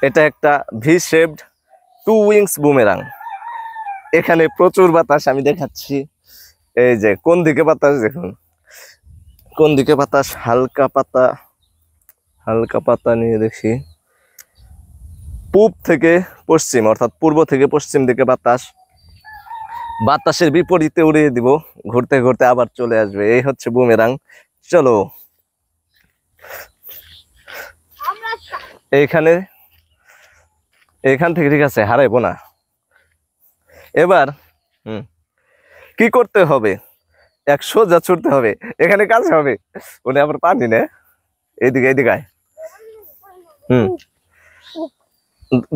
এটা একটা V shaped 2 wings boomerang. এখানে প্রচুর বাতাস, আমি দেখাচ্ছি। এই যে কোন দিকে বাতাস দেখুন, কোন দিকে বাতাস, হালকা পাতা নিয়ে দেখি। পূব থেকে পশ্চিম অর্থাৎ পূর্ব থেকে পশ্চিম দিকে বাতাস, বাতাসের বিপরীতে উড়িয়ে দিব, ঘুরতে ঘুরতে আবার চলে আসবে। এই হচ্ছে বুমেরাং। চলো এখান থেকে, ঠিক আছে, হারাইবো না। এবার কি করতে হবে, 100 যা ছুটতে হবে, এখানে কাছে হবে। ওটা আবার পানি নে, এইদিকে আয়।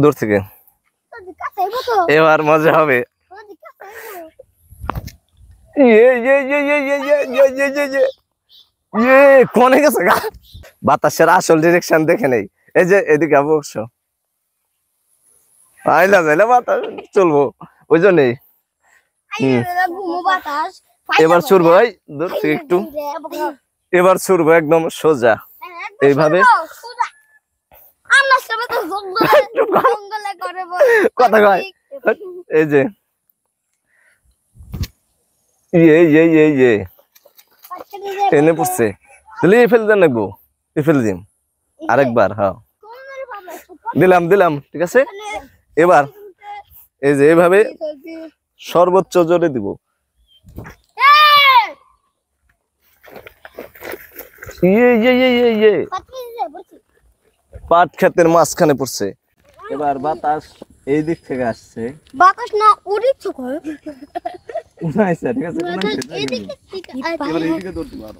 দূর থেকে, এবার মজা হবে। কোনে গেছে গা, বাতাসের আসল ডিরেকশন দেখে নেই। এই যে এদিকে অবশ্য আইলা যাইলে বাতাস চলবো, ওই জন্যই। এবার ছুড়বো, একটু, এবার ছুড়বো একদম সোজা, এইভাবে। কথা কয়, এই যে এনে পড়ছে, তাহলে ফেলে দেন, লাগবো ফেলে দিম আরেকবার। হ্যাঁ, দিলাম, ঠিক আছে। এবার এই যে এইভাবে সর্বোচ্চ জোরে দিব। পাট ক্ষেতের মাঝখানে পড়ছে। এবার বাতাস এই দিক থেকে আসছে, বাতাস না ওদিক থেকে উনাইছে, ঠিক আছে, এবার এইদিকে ধরতে পারো।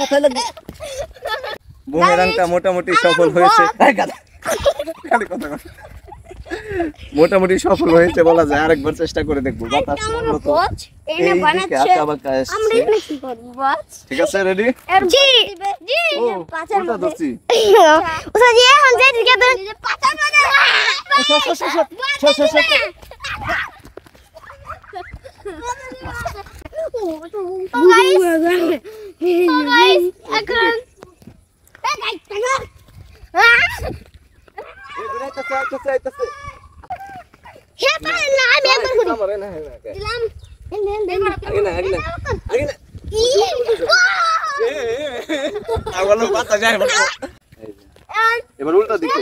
মাথায় লাগবে। বুমেরাংটা মোটামুটি সফল হয়েছে, মোটামুটি সফল হয়েছে বলা যায়। আরেকবার চেষ্টা করে দেখবো। বাতাস ঠিক আছে, রেডি? এবার উল্টা দিকে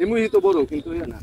এমনি তো বড়, কিন্তু না